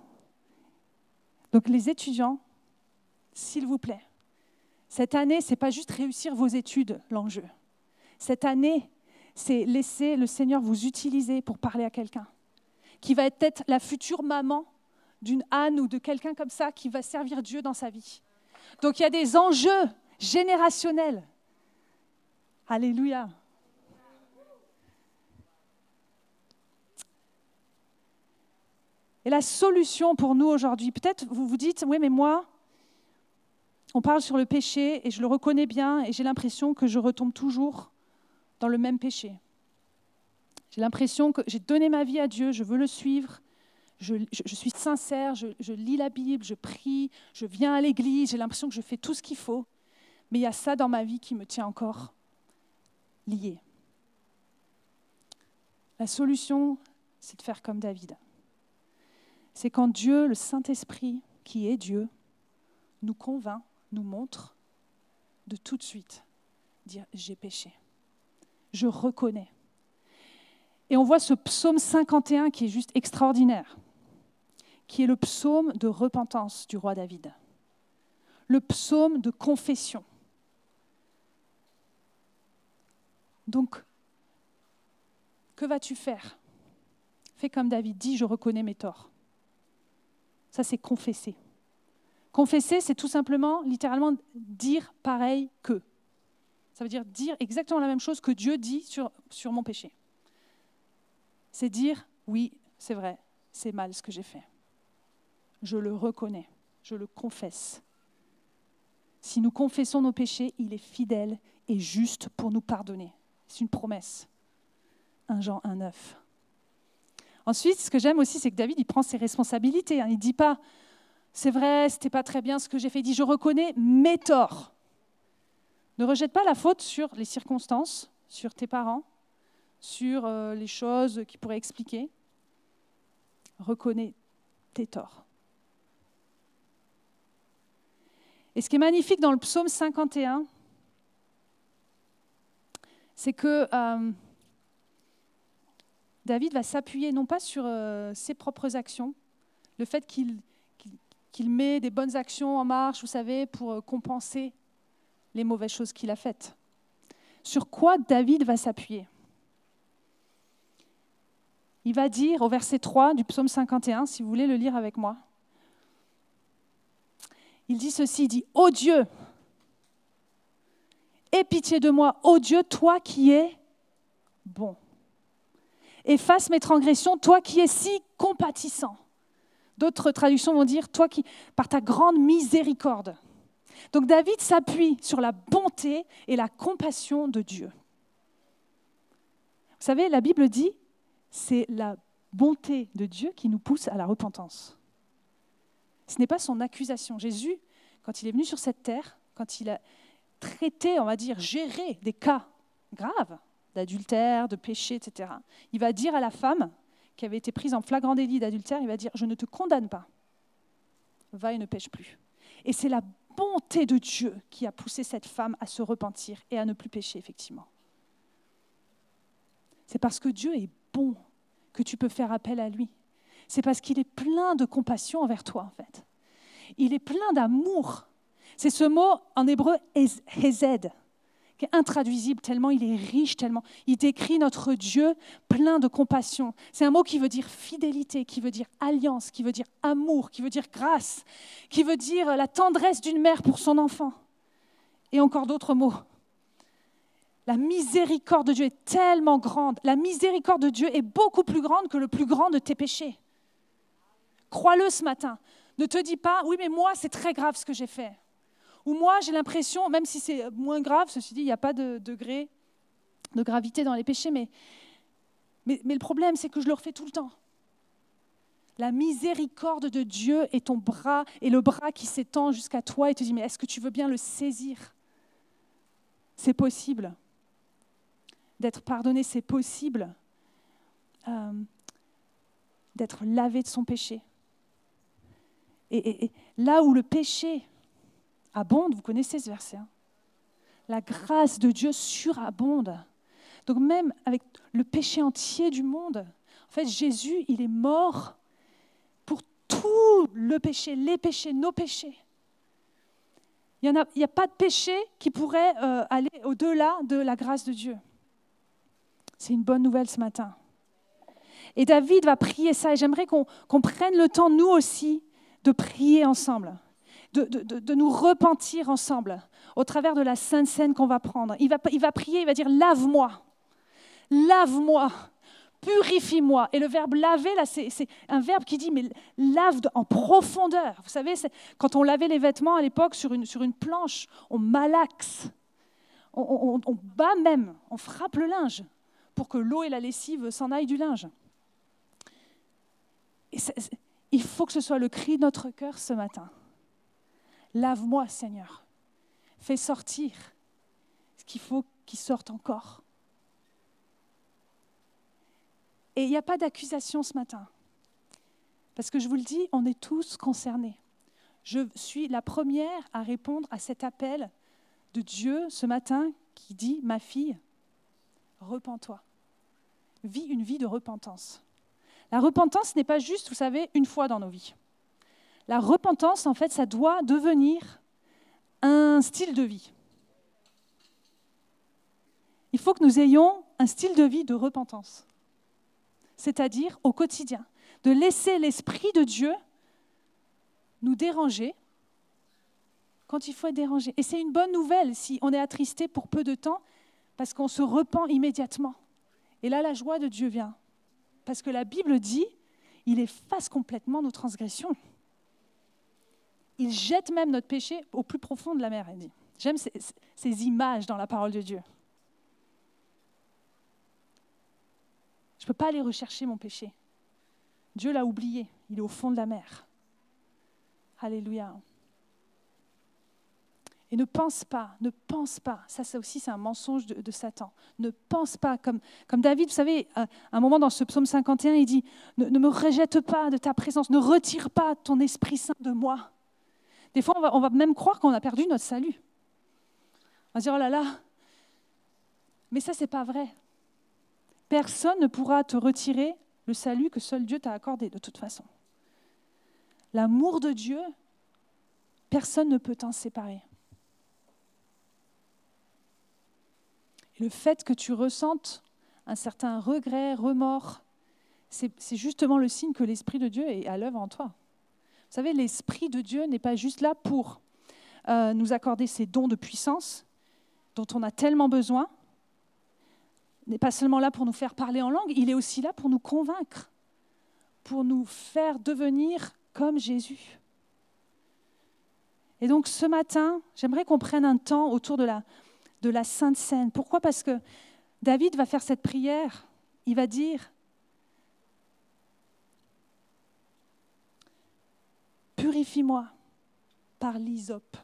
Speaker 1: donc les étudiants, s'il vous plaît, cette année, ce n'est pas juste réussir vos études, l'enjeu. Cette année, c'est laisser le Seigneur vous utiliser pour parler à quelqu'un, qui va être peut-être la future maman d'une Anne ou de quelqu'un comme ça qui va servir Dieu dans sa vie. Donc il y a des enjeux générationnels. Alléluia. Et la solution pour nous aujourd'hui, peut-être vous vous dites, oui mais moi, on parle sur le péché et je le reconnais bien et j'ai l'impression que je retombe toujours dans le même péché. J'ai l'impression que j'ai donné ma vie à Dieu, je veux le suivre, je suis sincère, je lis la Bible, je prie, je viens à l'église, j'ai l'impression que je fais tout ce qu'il faut, mais il y a ça dans ma vie qui me tient encore liée. La solution, c'est de faire comme David. C'est quand Dieu, le Saint-Esprit, qui est Dieu, nous convainc, nous montre de tout de suite dire « j'ai péché ». Je reconnais. Et on voit ce psaume 51 qui est juste extraordinaire, qui est le psaume de repentance du roi David, le psaume de confession. Donc, que vas-tu faire ? Fais comme David, dis « je reconnais mes torts ». Ça, c'est confesser. Confesser, c'est tout simplement, littéralement, dire pareil que. Ça veut dire dire exactement la même chose que Dieu dit sur mon péché. C'est dire, oui, c'est vrai, c'est mal ce que j'ai fait. Je le reconnais, je le confesse. Si nous confessons nos péchés, il est fidèle et juste pour nous pardonner. C'est une promesse. 1 Jean 1,9. Ensuite, ce que j'aime aussi, c'est que David, il prend ses responsabilités. Il ne dit pas, c'est vrai, ce n'était pas très bien ce que j'ai fait. Il dit, je reconnais mes torts. Ne rejette pas la faute sur les circonstances, sur tes parents, sur les choses qui pourraient expliquer. Reconnais tes torts. Et ce qui est magnifique dans le psaume 51, c'est que David va s'appuyer non pas sur ses propres actions, le fait qu'il met des bonnes actions en marche, vous savez, pour compenser les mauvaises choses qu'il a faites. Sur quoi David va s'appuyer ? Il va dire au verset 3 du psaume 51, si vous voulez le lire avec moi, il dit ceci, il dit « Ô Dieu, aie pitié de moi, ô Dieu, toi qui es bon. Efface mes transgressions, toi qui es si compatissant. » D'autres traductions vont dire « toi qui, par ta grande miséricorde. » Donc David s'appuie sur la bonté et la compassion de Dieu. Vous savez, la Bible dit, c'est la bonté de Dieu qui nous pousse à la repentance. Ce n'est pas son accusation. Jésus, quand il est venu sur cette terre, quand il a traité, on va dire, géré des cas graves, d'adultère, de péché, etc., il va dire à la femme qui avait été prise en flagrant délit d'adultère, il va dire « Je ne te condamne pas, va et ne pêche plus ». Et c'est la bonté de Dieu qui a poussé cette femme à se repentir et à ne plus pécher, effectivement. C'est parce que Dieu est bon que tu peux faire appel à lui. C'est parce qu'il est plein de compassion envers toi, en fait. Il est plein d'amour. C'est ce mot en hébreu « hesed » qui est intraduisible, tellement il est riche, tellement il décrit notre Dieu plein de compassion. C'est un mot qui veut dire fidélité, qui veut dire alliance, qui veut dire amour, qui veut dire grâce, qui veut dire la tendresse d'une mère pour son enfant. Et encore d'autres mots. La miséricorde de Dieu est tellement grande. La miséricorde de Dieu est beaucoup plus grande que le plus grand de tes péchés. Crois-le ce matin. Ne te dis pas, oui mais moi c'est très grave ce que j'ai fait. Ou moi, j'ai l'impression, même si c'est moins grave, ceci dit, il n'y a pas de degré de gravité dans les péchés, mais le problème, c'est que je le refais tout le temps. La miséricorde de Dieu est ton bras, et le bras qui s'étend jusqu'à toi et te dit, mais est-ce que tu veux bien le saisir? C'est possible. D'être pardonné, c'est possible. D'être lavé de son péché. Et là où le péché abonde, vous connaissez ce verset. Hein. La grâce de Dieu surabonde. Donc même avec le péché entier du monde, en fait Jésus, il est mort pour tout le péché, les péchés, nos péchés. Il n'y a pas de péché qui pourrait aller au-delà de la grâce de Dieu. C'est une bonne nouvelle ce matin. Et David va prier ça, et j'aimerais qu'on prenne le temps, nous aussi, de prier ensemble. De nous repentir ensemble au travers de la Sainte Seine qu'on va prendre. Il va prier, il va dire « lave-moi, lave-moi, purifie-moi ». Et le verbe « laver », là, c'est un verbe qui dit « mais lave en profondeur ». Vous savez, quand on lavait les vêtements à l'époque sur une planche, on malaxe, on bat même, on frappe le linge pour que l'eau et la lessive s'en aillent du linge. Et il faut que ce soit le cri de notre cœur ce matin. Lave-moi, Seigneur. Fais sortir ce qu'il faut qu'il sorte encore. Et il n'y a pas d'accusation ce matin. Parce que je vous le dis, on est tous concernés. Je suis la première à répondre à cet appel de Dieu ce matin qui dit « Ma fille, repens-toi. Vis une vie de repentance. » La repentance n'est pas juste, vous savez, une fois dans nos vies. La repentance, en fait, ça doit devenir un style de vie. Il faut que nous ayons un style de vie de repentance. C'est-à-dire, au quotidien, de laisser l'Esprit de Dieu nous déranger quand il faut être dérangé. Et c'est une bonne nouvelle si on est attristé pour peu de temps, parce qu'on se repent immédiatement. Et là, la joie de Dieu vient. Parce que la Bible dit, il efface complètement nos transgressions. Il jette même notre péché au plus profond de la mer, elle dit. J'aime ces images dans la parole de Dieu. Je ne peux pas aller rechercher mon péché. Dieu l'a oublié, il est au fond de la mer. Alléluia. Et ne pense pas, ça aussi c'est un mensonge de Satan. Ne pense pas, comme David, vous savez, à un moment dans ce psaume 51, il dit, ne me rejette pas de ta présence, ne retire pas ton Esprit Saint de moi. Des fois, on va même croire qu'on a perdu notre salut. On va se dire, oh là là, mais ça, c'est pas vrai. Personne ne pourra te retirer le salut que seul Dieu t'a accordé, de toute façon. L'amour de Dieu, personne ne peut t'en séparer. Et le fait que tu ressentes un certain regret, remords, c'est justement le signe que l'Esprit de Dieu est à l'œuvre en toi. Vous savez, l'Esprit de Dieu n'est pas juste là pour nous accorder ces dons de puissance dont on a tellement besoin, n'est pas seulement là pour nous faire parler en langue, il est aussi là pour nous convaincre, pour nous faire devenir comme Jésus. Et donc ce matin, j'aimerais qu'on prenne un temps autour de la Sainte Seine. Pourquoi ? Parce que David va faire cette prière, il va dire « Purifie-moi par l'hysope ».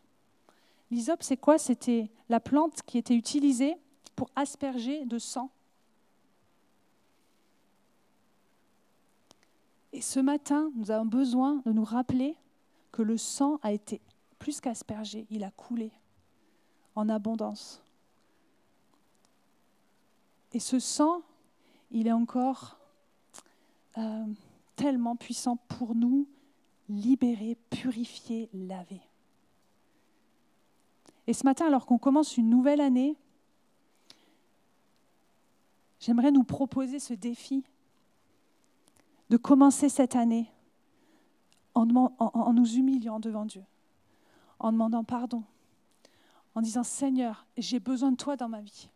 Speaker 1: L'hysope, c'est quoi ? C'était la plante qui était utilisée pour asperger de sang. Et ce matin, nous avons besoin de nous rappeler que le sang a été plus qu'aspergé, il a coulé en abondance. Et ce sang, il est encore tellement puissant pour nous libérer, purifier, laver. Et ce matin, alors qu'on commence une nouvelle année, j'aimerais nous proposer ce défi de commencer cette année en nous humiliant devant Dieu, en demandant pardon, en disant « Seigneur, j'ai besoin de toi dans ma vie.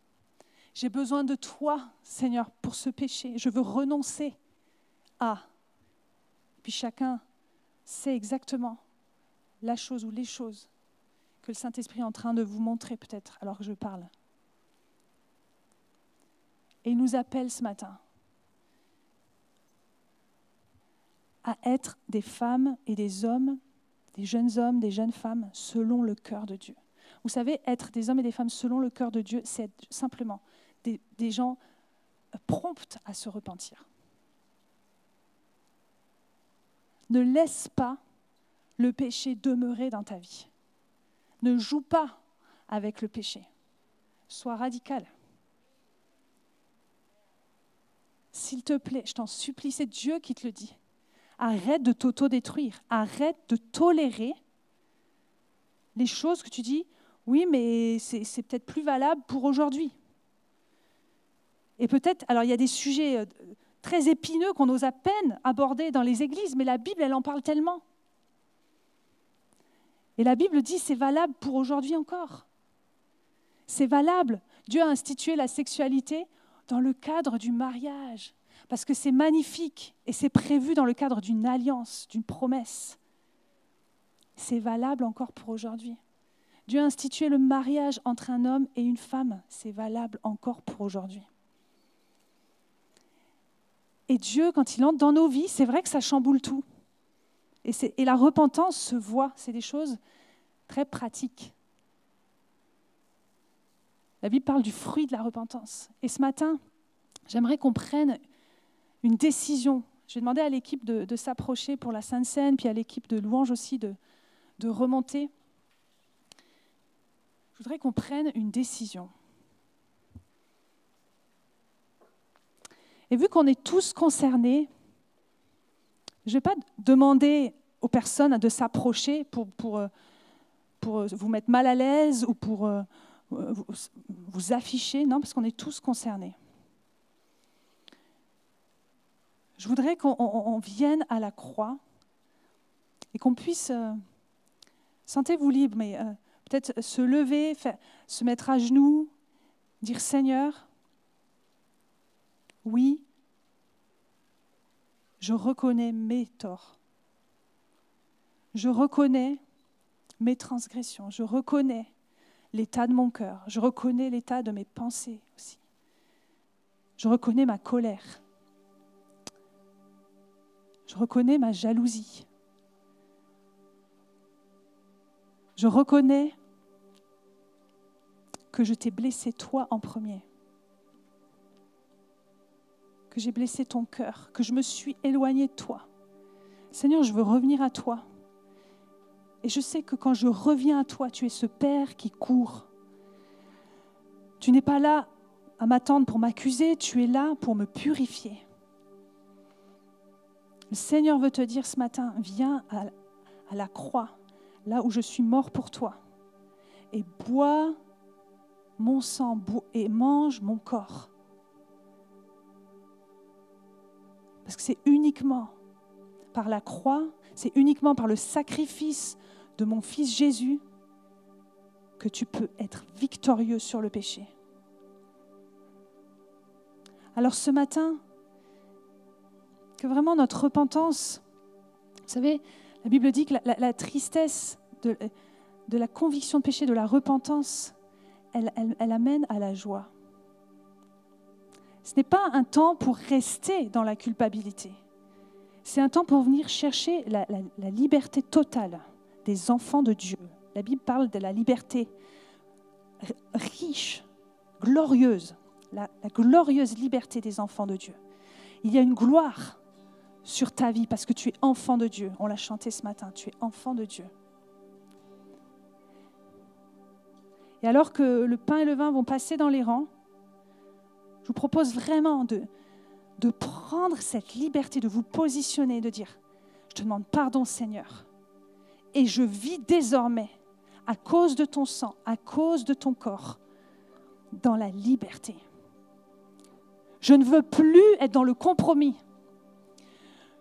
Speaker 1: J'ai besoin de toi, Seigneur, pour ce péché. Je veux renoncer à... » Puis chacun sait exactement la chose ou les choses que le Saint-Esprit est en train de vous montrer peut-être alors que je parle. Et il nous appelle ce matin à être des femmes et des hommes, des jeunes femmes selon le cœur de Dieu. Vous savez, être des hommes et des femmes selon le cœur de Dieu, c'est être simplement des gens prompts à se repentir. Ne laisse pas le péché demeurer dans ta vie. Ne joue pas avec le péché. Sois radical. S'il te plaît, je t'en supplie, c'est Dieu qui te le dit. Arrête de t'auto-détruire. Arrête de tolérer les choses que tu dis, oui, mais c'est peut-être plus valable pour aujourd'hui. Et peut-être, alors il y a des sujets très épineux qu'on ose à peine aborder dans les églises, mais la Bible, elle en parle tellement. Et la Bible dit, c'est valable pour aujourd'hui encore. C'est valable. Dieu a institué la sexualité dans le cadre du mariage, parce que c'est magnifique et c'est prévu dans le cadre d'une alliance, d'une promesse. C'est valable encore pour aujourd'hui. Dieu a institué le mariage entre un homme et une femme. C'est valable encore pour aujourd'hui. Et Dieu, quand il entre dans nos vies, c'est vrai que ça chamboule tout. Et la repentance se voit. C'est des choses très pratiques. La Bible parle du fruit de la repentance. Et ce matin, j'aimerais qu'on prenne une décision. Je vais demander à l'équipe de s'approcher pour la Sainte Seine, puis à l'équipe de louange aussi de remonter. Je voudrais qu'on prenne une décision. Et vu qu'on est tous concernés, je ne vais pas demander aux personnes de s'approcher pour vous mettre mal à l'aise ou pour vous afficher, non, parce qu'on est tous concernés. Je voudrais qu'on vienne à la croix et qu'on puisse, sentez-vous libre, mais peut-être se lever, se mettre à genoux, dire « Seigneur, oui, je reconnais mes torts. Je reconnais mes transgressions. Je reconnais l'état de mon cœur. Je reconnais l'état de mes pensées aussi. Je reconnais ma colère. Je reconnais ma jalousie. Je reconnais que je t'ai blessé toi en premier. Que j'ai blessé ton cœur, que je me suis éloignée de toi. Seigneur, je veux revenir à toi. Et je sais que quand je reviens à toi, tu es ce Père qui court. Tu n'es pas là à m'attendre pour m'accuser, tu es là pour me purifier. Le Seigneur veut te dire ce matin, viens à la croix, là où je suis mort pour toi, et bois mon sang et mange mon corps. Parce que c'est uniquement par la croix, c'est uniquement par le sacrifice de mon Fils Jésus que tu peux être victorieux sur le péché. Alors ce matin, que vraiment notre repentance, vous savez, la Bible dit que la tristesse de la conviction de péché, de la repentance, elle amène à la joie. Ce n'est pas un temps pour rester dans la culpabilité. C'est un temps pour venir chercher la liberté totale des enfants de Dieu. La Bible parle de la liberté riche, glorieuse, la glorieuse liberté des enfants de Dieu. Il y a une gloire sur ta vie parce que tu es enfant de Dieu. On l'a chanté ce matin, tu es enfant de Dieu. Et alors que le pain et le vin vont passer dans les rangs, je vous propose vraiment de prendre cette liberté, de vous positionner, de dire « Je te demande pardon, Seigneur, et je vis désormais, à cause de ton sang, à cause de ton corps, dans la liberté. Je ne veux plus être dans le compromis.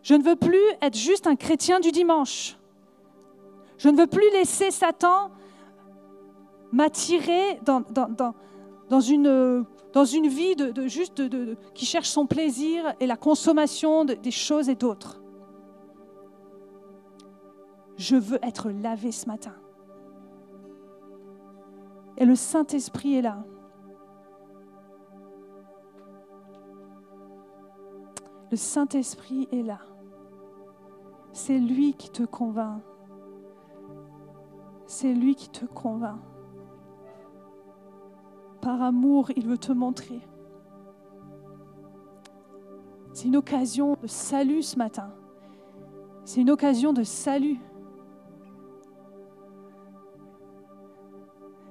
Speaker 1: Je ne veux plus être juste un chrétien du dimanche. Je ne veux plus laisser Satan m'attirer dans une vie qui cherche son plaisir et la consommation des choses et d'autres. Je veux être lavé ce matin. Et le Saint-Esprit est là. Le Saint-Esprit est là. C'est lui qui te convainc. C'est lui qui te convainc. Par amour, il veut te montrer. C'est une occasion de salut ce matin. C'est une occasion de salut.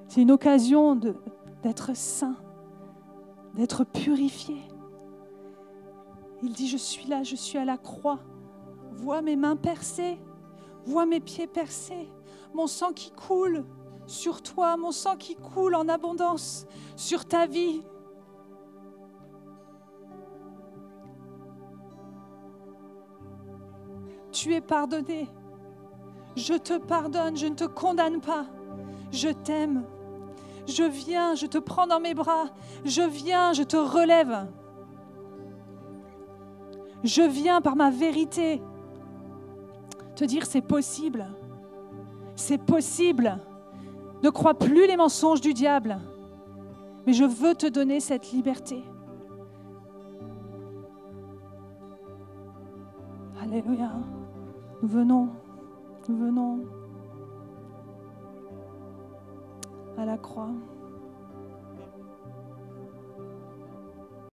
Speaker 1: C'est une occasion d'être saint, d'être purifié. Il dit, je suis là, je suis à la croix. Vois mes mains percées, vois mes pieds percés, mon sang qui coule sur toi, mon sang qui coule en abondance sur ta vie. Tu es pardonné. Je te pardonne, je ne te condamne pas. Je t'aime. Je viens, je te prends dans mes bras. Je viens, je te relève. Je viens par ma vérité te dire c'est possible. C'est possible. Ne crois plus les mensonges du diable. Mais je veux te donner cette liberté. Alléluia. Nous venons à la croix.